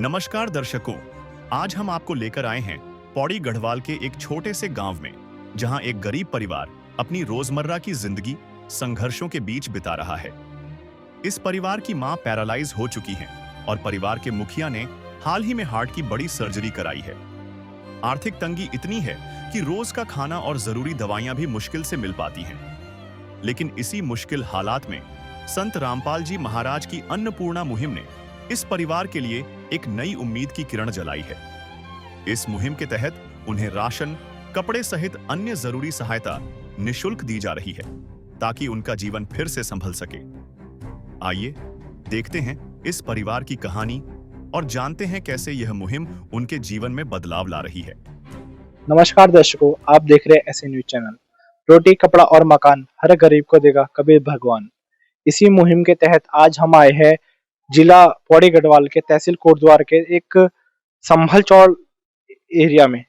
नमस्कार दर्शकों, आज हम आपको लेकर आए हैं पौड़ी गढ़वाल के एक छोटे से गांव में, जहां एक गरीब परिवार अपनी रोजमर्रा की जिंदगी संघर्षों के बीच बिता रहा है। इस परिवार की मां पैरालाइज हो चुकी हैं और परिवार के मुखिया ने हाल ही में हार्ट की बड़ी सर्जरी कराई है। आर्थिक तंगी इतनी है कि रोज का खाना और जरूरी दवाइयां भी मुश्किल से मिल पाती हैं। लेकिन इसी मुश्किल हालात में संत रामपाल जी महाराज की अन्नपूर्णा मुहिम ने इस परिवार के लिए एक नई उम्मीद की किरण जलाई है। इस मुहिम के तहत उन्हें राशन, कपड़े सहित अन्य जरूरी सहायता निशुल्क दी जा रही है, ताकि उनका जीवन फिर से संभल सके। आइए देखते हैं इस परिवार की कहानी और जानते हैं कैसे यह मुहिम उनके जीवन में बदलाव ला रही है। नमस्कार दर्शकों, आप देख रहे हैं ऐसे न्यूज चैनल। रोटी, कपड़ा और मकान हर गरीब को देगा कबीर भगवान। इसी मुहिम के तहत आज हम आए हैं जिला पौड़ी गढ़वाल के तहसील कोटद्वार के एक संभल चौड़ एरिया में।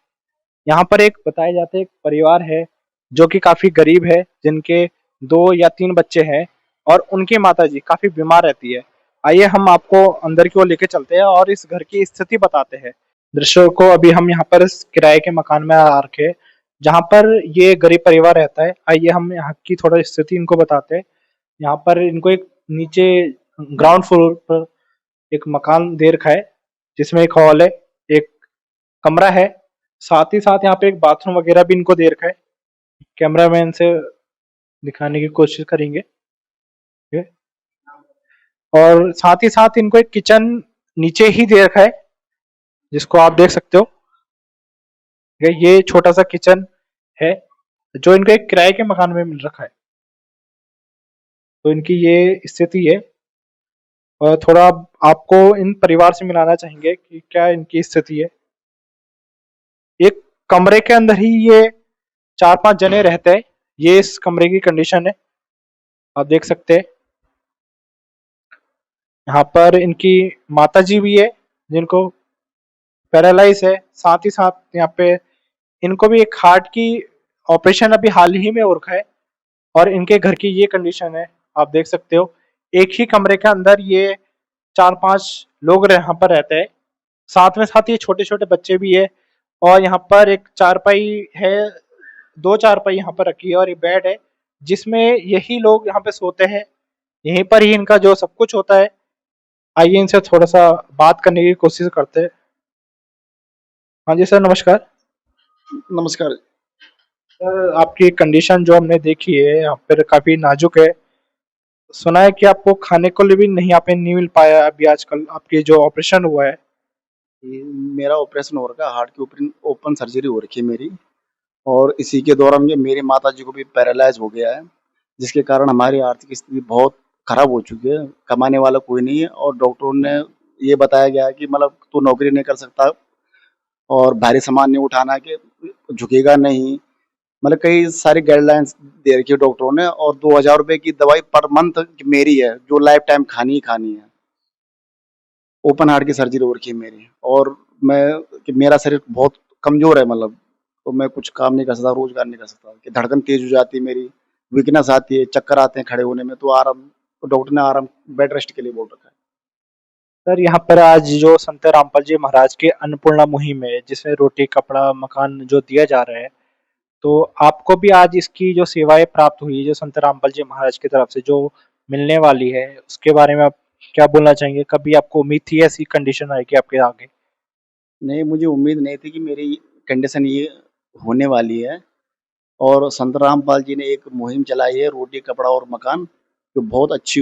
यहाँ पर एक बताया जाता है एक परिवार है जो कि काफी गरीब है, जिनके 2 या 3 बच्चे हैं और उनकी माताजी काफी बीमार रहती है। आइए हम आपको अंदर की ओर लेके चलते हैं और इस घर की स्थिति बताते हैं। दर्शकों, अभी हम यहाँ पर इस किराए के मकान में आ रखे, जहाँ पर ये गरीब परिवार रहता है। आइए हम यहाँ की थोड़ा स्थिति इनको बताते हैं। यहाँ पर इनको एक नीचे ग्राउंड फ्लोर पर एक मकान दे रखा है, जिसमें एक हॉल है, एक कमरा है, साथ ही साथ यहाँ पे एक बाथरूम वगैरह भी इनको दे रखा है। कैमरामैन से दिखाने की कोशिश करेंगे, ठीक है? और साथ ही साथ इनको एक किचन नीचे ही दे रखा है, जिसको आप देख सकते हो। ये छोटा सा किचन है जो इनको एक किराए के मकान में मिल रखा है। तो इनकी ये स्थिति है और थोड़ा आपको इन परिवार से मिलाना चाहेंगे कि क्या इनकी स्थिति है। एक कमरे के अंदर ही ये 4-5 जने रहते हैं। ये इस कमरे की कंडीशन है, आप देख सकते हैं। यहाँ पर इनकी माताजी भी है, जिनको पैरालाइज है। साथ ही साथ यहाँ पे इनको भी एक हार्ट की ऑपरेशन अभी हाल ही में हो रखा है और इनके घर की ये कंडीशन है, आप देख सकते हो। एक ही कमरे के अंदर ये 4-5 लोग यहाँ पर रहते हैं। साथ ये छोटे छोटे बच्चे भी है और यहाँ पर एक चारपाई है, 2 चारपाई यहाँ पर रखी है और एक बेड है, जिसमें यही लोग यहाँ पे सोते हैं। यहीं पर ही इनका जो सब कुछ होता है। आइए इनसे थोड़ा सा बात करने की कोशिश करते हैं। हाँ जी सर, नमस्कार। नमस्कार। सर, आपकी कंडीशन जो हमने देखी है यहाँ पर काफी नाजुक है। सुना है कि आपको खाने को लिए भी नहीं यहाँ पे नहीं मिल पाया अभी आजकल, आपके जो ऑपरेशन हुआ है। मेरा ऑपरेशन हो रखा है, हार्ट की ओपन सर्जरी हो रखी है मेरी, और इसी के दौरान मेरी माता जी को भी पैरालाइज हो गया है, जिसके कारण हमारी आर्थिक स्थिति बहुत खराब हो चुकी है। कमाने वाला कोई नहीं है और डॉक्टरों ने ये बताया गया है कि मतलब तू नौकरी नहीं कर सकता और भारी सामान नहीं उठाना, कि झुकेगा नहीं, मतलब कई सारी गाइडलाइंस दे रखी है डॉक्टरों ने। और 2000 रुपए की दवाई पर मंथ मेरी है, जो लाइफ टाइम खानी ही खानी है। ओपन हार्ट की सर्जरी हो रखी है मेरी, और मेरा शरीर बहुत कमजोर है, मतलब तो मैं कुछ काम नहीं कर सकता, रोजगार नहीं कर सकता, कि धड़कन तेज हो जाती है मेरी, वीकनेस आती है, चक्कर आते हैं खड़े होने में, तो आराम, तो डॉक्टर ने आराम बेड रेस्ट के लिए बोल रखा है। सर, यहाँ पर आज जो संत रामपाल जी महाराज की अन्नपूर्णा मुहिम है, जिसमें रोटी, कपड़ा, मकान जो दिया जा रहा है, तो आपको भी आज इसकी जो सेवाएं प्राप्त हुई, जो संत रामपाल जी महाराज की तरफ से जो मिलने वाली है, उसके बारे में आप क्या बोलना चाहेंगे? कभी आपको उम्मीद थी ऐसी कंडीशन आएगी आपके आगे? नहीं, मुझे उम्मीद नहीं थी कि मेरी कंडीशन ये होने वाली है, और संत रामपाल जी ने एक मुहिम चलाई है, रोटी, कपड़ा और मकान, जो बहुत अच्छी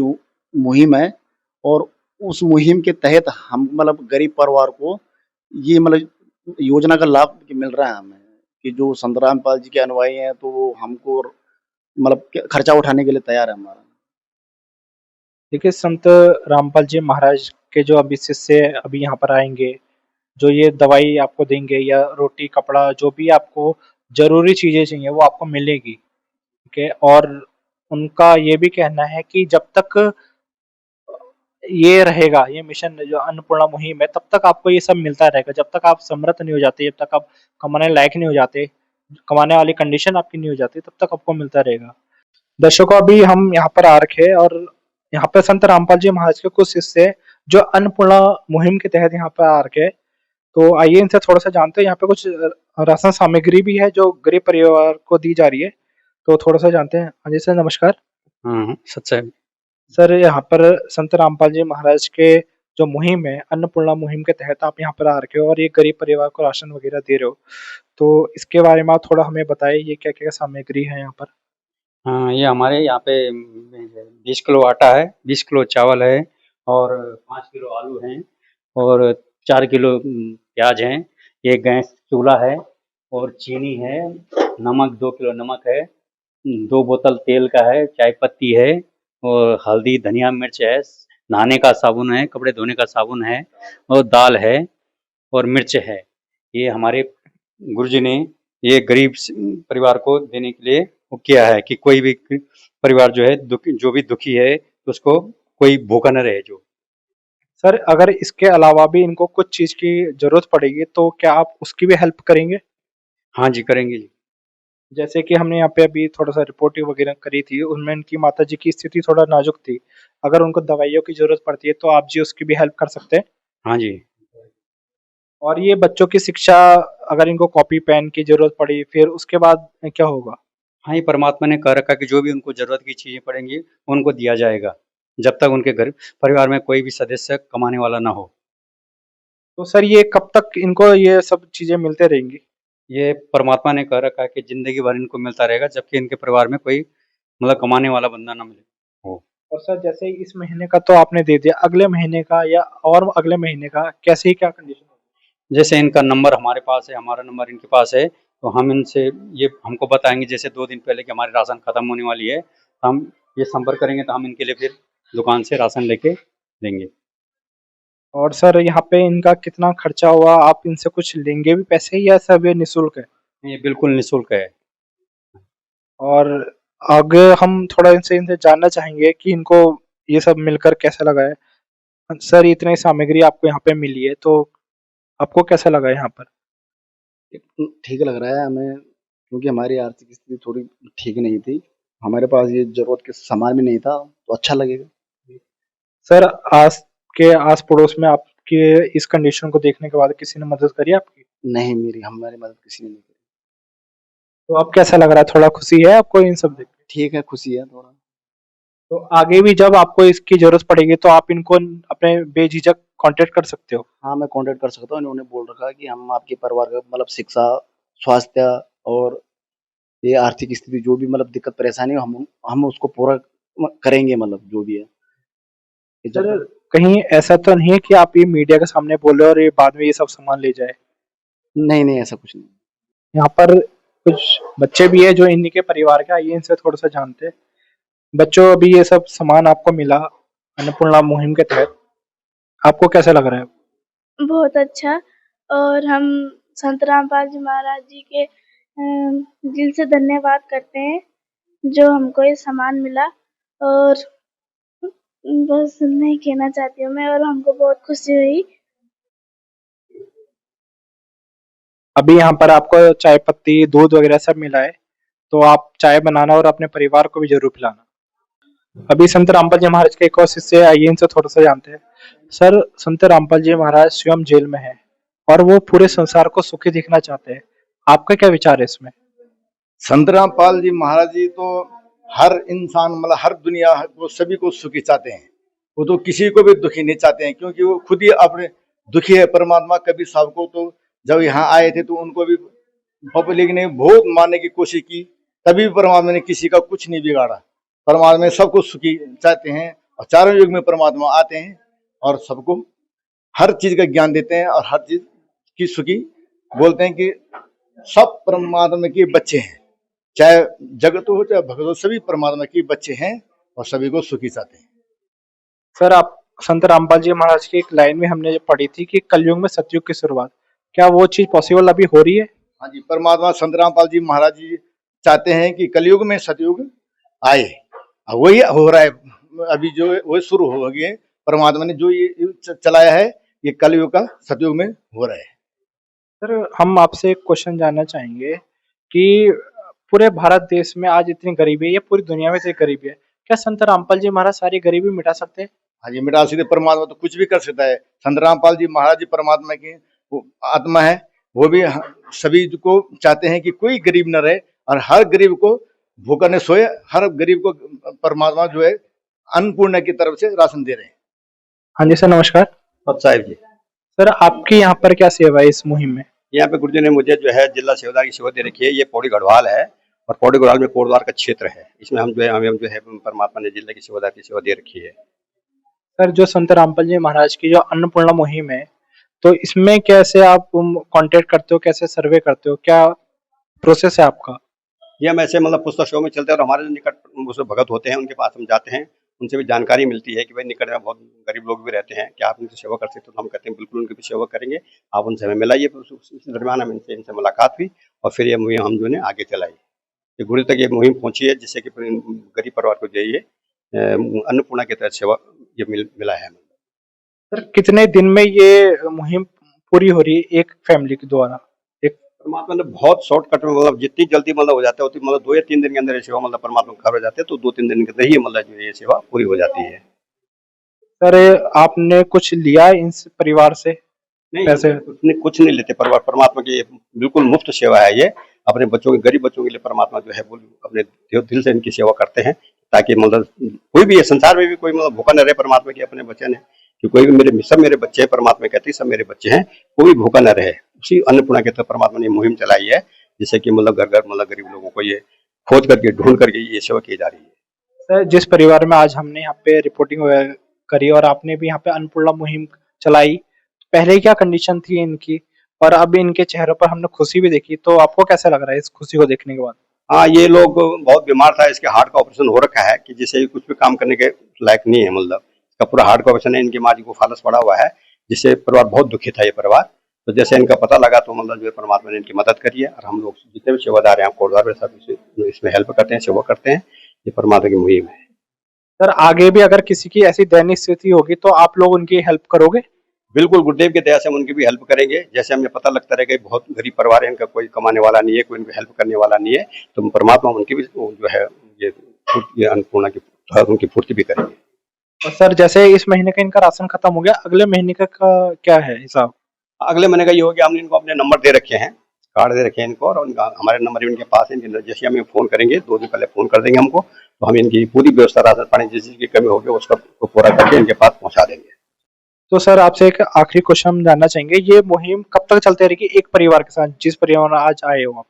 मुहिम है। और उस मुहिम के तहत हम मतलब गरीब परिवार को ये मतलब योजना का लाभ मिल रहा है हमें, कि जो संत रामपाल जी के अनुयायी हैं, तो वो हमको मतलब खर्चा उठाने के लिए तैयार है हमारा। देखिए, संत रामपाल जी महाराज के जो अभी शिष्य अभी यहाँ पर आएंगे, जो ये दवाई आपको देंगे या रोटी, कपड़ा, जो भी आपको जरूरी चीजें चाहिए वो आपको मिलेगी, ठीक है? और उनका ये भी कहना है कि जब तक ये रहेगा, ये मिशन जो अन्नपूर्णा मुहिम है, तब तक आपको ये सब मिलता रहेगा। जब तक आप समर्थ नहीं हो जाते, जब तक आप कमाने लायक नहीं हो जाते, कमाने वाली कंडीशन आपकी नहीं हो जाती, तब तक आपको मिलता रहेगा। दर्शकों, अभी हम यहाँ पर आ रखे हैं और यहाँ पर संत रामपाल जी महाराज के कुछ शिष्य जो अन्नपूर्णा मुहिम के तहत यहाँ पर आ रखे हैं। तो आइए इनसे थोड़ा सा जानते हैं। यहाँ पे कुछ राशन सामग्री भी है जो गरीब परिवार को दी जा रही है, तो थोड़ा सा जानते हैं। हाँ जी सर, नमस्कार। हाँ, सच है। सर, यहाँ पर संत रामपाल जी महाराज के जो मुहिम है, अन्नपूर्णा मुहिम के तहत आप यहाँ पर आ रखे हो और ये गरीब परिवार को राशन वगैरह दे रहे हो, तो इसके बारे में आप थोड़ा हमें बताइए, ये क्या क्या सामग्री है यहाँ पर। हाँ, ये हमारे यहाँ पे 20 किलो आटा है, 20 किलो चावल है और 5 किलो आलू हैं और 4 किलो प्याज हैं, एक गैस चूल्हा है और चीनी है, नमक 2 किलो नमक है, 2 बोतल तेल का है, चाय पत्ती है और हल्दी, धनिया, मिर्च है, नहाने का साबुन है, कपड़े धोने का साबुन है और दाल है और मिर्च है। ये हमारे गुरुजी ने ये गरीब परिवार को देने के लिए वो किया है कि कोई भी परिवार जो है जो भी दुखी है तो उसको कोई भूखा न रहे जो। सर, अगर इसके अलावा भी इनको कुछ चीज की जरूरत पड़ेगी तो क्या आप उसकी भी हेल्प करेंगे? हाँ जी, करेंगे जी। जैसे कि हमने यहाँ पे अभी थोड़ा सा रिपोर्टिंग वगैरह करी थी, उनमें इनकी माता जी की स्थिति थोड़ा नाजुक थी। अगर उनको दवाइयों की जरूरत पड़ती है तो आप जी उसकी भी हेल्प कर सकते हैं। हाँ जी। और ये बच्चों की शिक्षा, अगर इनको कॉपी पेन की जरूरत पड़ी फिर उसके बाद क्या होगा? हाँ, ये परमात्मा ने कह रखा कि जो भी उनको ज़रूरत की चीज़ें पड़ेंगी, उनको दिया जाएगा, जब तक उनके घर परिवार में कोई भी सदस्य कमाने वाला ना हो। तो सर, ये कब तक इनको ये सब चीजें मिलते रहेंगी? ये परमात्मा ने कह रखा है कि ज़िंदगी भर इनको मिलता रहेगा, जबकि इनके परिवार में कोई मतलब कमाने वाला बंदा ना मिले हो। और सर, जैसे इस महीने का तो आपने दे दिया, अगले महीने का या और अगले महीने का कैसे ही क्या कंडीशन होगी? जैसे इनका नंबर हमारे पास है, हमारा नंबर इनके पास है, तो हम इनसे ये हमको बताएँगे जैसे 2 दिन पहले कि हमारी राशन खत्म होने वाली है, हम ये संपर्क करेंगे तो हम इनके लिए फिर दुकान से राशन लेके देंगे। और सर, यहाँ पे इनका कितना खर्चा हुआ, आप इनसे कुछ लेंगे भी पैसे या सब ये निःशुल्क है? ये बिल्कुल निःशुल्क है। और आगे हम थोड़ा इनसे इनसे जानना चाहेंगे कि इनको ये सब मिलकर कैसा लगा है। सर, इतनी सामग्री आपको यहाँ पे मिली है तो आपको कैसा लगा यहाँ पर? ठीक लग रहा है हमें, क्योंकि हमारी आर्थिक स्थिति थोड़ी ठीक नहीं थी। हमारे पास ये ज़रूरत के सामान भी नहीं था, तो अच्छा लगेगा। सर, आस के आस पड़ोस में आपके इस कंडीशन को देखने के बाद किसी ने मदद करी आपकी? नहीं, हमारी मदद किसी ने नहीं करी। तो अब कैसा लग रहा है? थोड़ा खुशी है आपको इन सब देख के? ठीक है, खुशी है थोड़ा। तो आगे भी जब आपको इसकी जरूरत पड़ेगी तो आप इनको अपने बेझिझक कांटेक्ट कर सकते हो। हाँ, मैं कॉन्टैक्ट कर सकता हूँ। इन्होंने बोल रखा है कि हम आपके परिवार का मतलब शिक्षा, स्वास्थ्य और ये आर्थिक स्थिति जो भी मतलब दिक्कत परेशानी हो, हम उसको पूरा करेंगे, मतलब जो भी है। ये जब सर, तक कहीं ऐसा तो नहीं है कि आप ये मीडिया के सामने बोले और ये बाद में ये सब सामान ले जाए? नहीं, ऐसा कुछ नहीं। यहाँ पर कुछ बच्चे भी है जो इन्हीं के परिवार के, आइए इनसे थोड़ा सा जानते हैं। बच्चों, अभी ये सब सामान आपको मिला अन्नपूर्णा मुहिम के तहत, आपको कैसा लग रहा है? बहुत अच्छा। और हम संत रामपाल जी महाराज जी के दिल से धन्यवाद करते हैं जो हमको ये सामान मिला। और बस नहीं कहना चाहती हूँ मैं, और हमको बहुत खुशी हुई। अभी यहाँ पर आपको चाय पत्ती, दूध वगैरह सब मिला है, तो आप चाय बनाना और अपने परिवार को भी जरूर पिलाना। अभी संत रामपाल जी महाराज के एक और शिष्य, आइए इनसे थोड़ा सा जानते हैं। सर, संत रामपाल जी महाराज स्वयं जेल में है और वो पूरे संसार को सुखी दिखना चाहते हैं, आपका क्या विचार है इसमें? संत रामपाल जी महाराज जी तो हर इंसान मतलब हर दुनिया को सभी को सुखी चाहते हैं। वो तो किसी को भी दुखी नहीं चाहते हैं, क्योंकि वो खुद ही अपने दुखी है। परमात्मा कभी सबको, तो जब यहाँ आए थे तो उनको भी पब्लिक ने बहुत मारने की कोशिश की, तभी परमात्मा ने किसी का कुछ नहीं बिगाड़ा। परमात्मा सबको सुखी चाहते हैं और चारों युग में परमात्मा आते हैं और सबको हर चीज का ज्ञान देते हैं और हर चीज की सुखी बोलते हैं कि सब परमात्मा के बच्चे हैं। चाहे जगत हो चाहे भगत हो, सभी परमात्मा के बच्चे हैं और सभी को सुखी चाहते हैं। सर, आप संत रामपाल जी महाराज की एक लाइन में हमने जो पढ़ी थी कि कलयुग में सतयुग की शुरुआत, क्या वो चीज पॉसिबल अभी हो रही है? हाँ जी, परमात्मा संत रामपाल जी महाराज जी चाहते हैं कि कलयुग में सतयुग आए, और वही हो रहा है। अभी जो है वही शुरू हो गए। परमात्मा ने जो ये चलाया है, ये कलयुग का सतयुग में हो रहा है। सर, हम आपसे एक क्वेश्चन जानना चाहेंगे कि पूरे भारत देश में आज इतनी गरीबी है, या पूरी दुनिया में इतनी गरीबी है, क्या संत रामपाल जी महाराज सारी गरीबी मिटा सकते हैं? हाँ जी, मिटा सीधे परमात्मा तो कुछ भी कर सकता है। संत रामपाल जी महाराज जी परमात्मा की वो आत्मा है, वो भी सभी को चाहते हैं कि कोई गरीब न रहे और हर गरीब को भूखा न सोए, हर गरीब को परमात्मा जो है अन्नपूर्णा की तरफ से राशन दे रहे हैं। हाँ जी सर, नमस्कार। साहिब जी, सर आपकी यहाँ पर क्या सेवा है इस मुहिम में? यहाँ पे गुरुजी ने मुझे जो है जिला सेवादार की सेवा दे रखी है। ये पौड़ी गढ़वाल है और पौड़ी गढ़वाल में कोटद्वार का क्षेत्र है। इसमें हम जो है परमात्मा ने जिला की सेवादार की सेवा दे रखी है। सर जो संत रामपाल जी महाराज की जो अन्नपूर्णा मुहिम है, तो इसमें कैसे आप कांटेक्ट करते हो, कैसे सर्वे करते हो, क्या प्रोसेस है आपका? ये हम ऐसे मतलब पुस्तक शो में चलते हैं और हमारे जो निकट उसमें भगत होते हैं उनके पास हम जाते हैं, उनसे भी जानकारी मिलती है कि भाई निकट में बहुत गरीब लोग भी रहते हैं, क्या आप उनकी सेवा कर सकते हो? तो हम कहते हैं बिल्कुल उनकी भी सेवा करेंगे, आप उनसे हमें मिलाइए। उस दरमियान हम इनसे मुलाकात हुई और फिर ये मुहिम हम जो है आगे चलाई। ये गुरु तक ये मुहिम पहुंची है जिससे कि गरीब परिवार को जो ये अन्नपूर्णा के तहत सेवा ये मिला है। सर कितने दिन में ये मुहिम पूरी हो रही है एक फैमिली के द्वारा? परमात्मा ने बहुत शॉर्टकट में मतलब जितनी जल्दी मतलब हो जाता है उतनी मतलब 2 या 3 दिन के अंदर ये सेवा मतलब परमात्मा घर हो जाते हैं, तो 2-3 दिन के अंदर ही मतलब जो ये सेवा पूरी हो जाती है। सर आपने कुछ लिया इस परिवार से नहीं, पैसे? कुछ नहीं लेते। परमात्मा की बिल्कुल मुफ्त सेवा है ये। अपने बच्चों के, गरीब बच्चों के लिए परमात्मा जो है वो अपने दिल से इनकी सेवा करते हैं, ताकि मतलब कोई भी संसार में भी कोई मतलब भूखा न रहे। परमात्मा के अपने वचन है कि कोई भी सब मेरे बच्चे हैं, परमात्मा कहती है सब मेरे बच्चे हैं, कोई भूखा न रहे। उसी अन्नपूर्णा के तहत परमात्मा ने मुहिम चलाई है, जिससे कि मतलब घर घर मतलब गरीब लोगों को ये खोज करके ढूंढ करके ये सेवा की जा रही है। सर जिस परिवार में आज हमने यहाँ पे रिपोर्टिंग करी और आपने भी यहाँ पे अन्नपूर्णा मुहिम चलाई, पहले क्या कंडीशन थी इनकी और अब इनके चेहरों पर हमने खुशी भी देखी, तो आपको कैसा लग रहा है इस खुशी को देखने के बाद? हाँ, ये लोग बहुत बीमार था, इसके हार्ट का ऑपरेशन हो रखा है कि जिससे कुछ भी काम करने के लायक नहीं है। मतलब इसका पूरा हार्ट का ऑपरेशन है, इनकी माँ जी को फालस पड़ा हुआ है, जिससे परिवार बहुत दुखी था ये परिवार। तो जैसे इनका पता लगा तो मतलब जो परमात्मा ने इनकी मदद करी है और हम लोग जितने भी सेवादार हैं कोटद्वार में सब इसमें हेल्प करते हैं, सेवा करते हैं। ये परमात्मा की मुहिम है। सर आगे भी अगर किसी की ऐसी दयनीय स्थिति होगी तो आप लोग उनकी हेल्प करोगे? बिल्कुल, गुरुदेव की दया से हम उनकी भी हेल्प करेंगे। जैसे हमें पता लगता रहेगा कि बहुत गरीब परिवार है, इनका कोई कमाने वाला नहीं है, कोई इनको हेल्प करने वाला नहीं है, तो परमात्मा उनकी भी जो है ये अन्नपूर्णा की उनकी पूर्ति भी करेंगे। और सर जैसे इस महीने का इनका राशन खत्म हो गया, अगले महीने का क्या है हिसाब? अगले महीने का ये हो गया, हमने इनको अपने नंबर दे रखे हैं, कार्ड दे रखे हैं इनको, और हमारे नंबर भी इनके पास है। जैसे हमें फोन करेंगे 2 दिन पहले फोन कर देंगे हमको, तो हम इनकी पूरी व्यवस्था राशन पानी जिस चीज की कमी होगी उसका पूरा करके इनके पास पहुंचा देंगे। तो सर आपसे एक आखिरी क्वेश्चन हम जानना चाहेंगे, ये मुहिम कब तक चलती रहेगी एक परिवार के साथ, जिस परिवार में आज आए हो आप?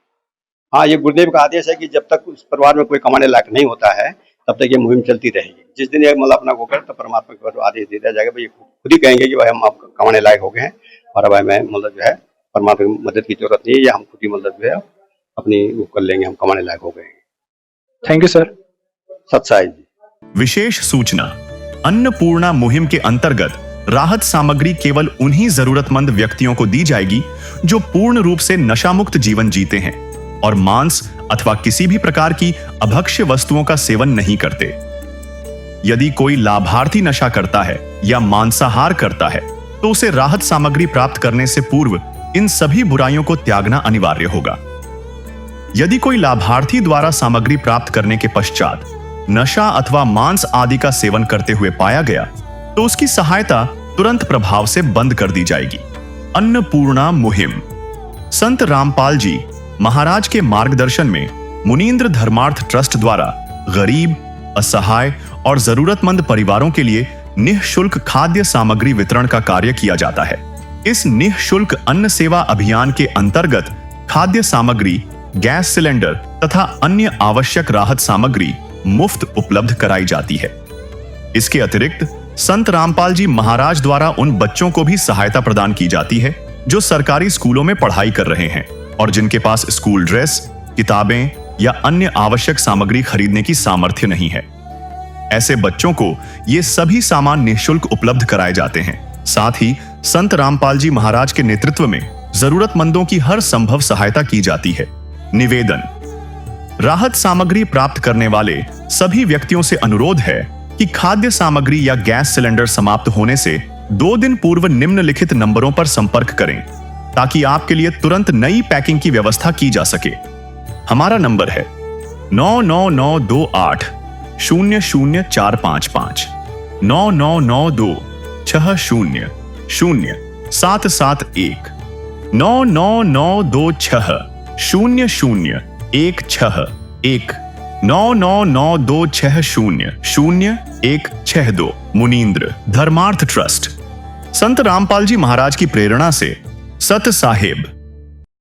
हाँ, ये गुरुदेव का आदेश है कि जब तक उस परिवार में कोई कमाने लायक नहीं होता है तब तक ये मुहिम चलती रहेगी। जिस दिन ये मतलब अपना वो कर तो परमात्मा को आदेश दे दिया जाएगा, भाई खुद ही कहेंगे कि भाई हम आप कमाने लायक हो गए हैं और अब हमें मतलब जो है परमात्मा की मदद की जरूरत नहीं है, या हम खुद ही मतलब जो है अपनी वो कर लेंगे, हम कमाने लायक हो गए हैं। Thank you sir. सत्साई जी। विशेष सूचना, अन्नपूर्णा मुहिम के अंतर्गत राहत सामग्री केवल उन्हीं जरूरतमंद व्यक्तियों को दी जाएगी जो पूर्ण रूप से नशामुक्त जीवन जीते हैं और मांस अथवा किसी भी प्रकार की अभक्ष्य वस्तुओं का सेवन नहीं करते। यदि कोई लाभार्थी नशा करता है या मांसाहार करता है तो उसे राहत सामग्री प्राप्त करने से पूर्व इन सभी बुराइयों को त्यागना अनिवार्य होगा। यदि कोई लाभार्थी द्वारा सामग्री प्राप्त करने के पश्चात नशा अथवा मांस आदि का सेवन करते हुए पाया गया तो उसकी सहायता तुरंत प्रभाव से बंद कर दी जाएगी। अन्नपूर्णा मुहिम संत रामपाल जी महाराज के मार्गदर्शन में मुनींद्र धर्मार्थ ट्रस्ट द्वारा गरीब, असहाय और जरूरतमंद परिवारों के लिए निःशुल्क खाद्य सामग्री वितरण का कार्य किया जाता है। इस निःशुल्क अन्न सेवा अभियान के अंतर्गत खाद्य सामग्री, गैस सिलेंडर तथा अन्य आवश्यक राहत सामग्री मुफ्त उपलब्ध कराई जाती है। इसके अतिरिक्त संत रामपाल जी महाराज द्वारा उन बच्चों को भी सहायता प्रदान की जाती है जो सरकारी स्कूलों में पढ़ाई कर रहे हैं और जिनके पास स्कूल ड्रेस, किताबें या अन्य आवश्यक सामग्री खरीदने की सामर्थ्य नहीं है। ऐसे बच्चों को ये सभी सामान निःशुल्क उपलब्ध कराए जाते हैं। साथ ही संत रामपाल जी महाराज के नेतृत्व में जरूरतमंदों की हर संभव सहायता की जाती है। निवेदन, राहत सामग्री प्राप्त करने वाले सभी व्यक्तियों से अनुरोध है कि खाद्य सामग्री या गैस सिलेंडर समाप्त होने से 2 दिन पूर्व निम्नलिखित नंबरों पर संपर्क करें ताकि आपके लिए तुरंत नई पैकिंग की व्यवस्था की जा सके। हमारा नंबर है 99928 00455। 9992 60 0 771 99926 00 161 99926 00 162। मुनींद्र धर्मार्थ ट्रस्ट। संत रामपाल जी महाराज की प्रेरणा से सत साहिब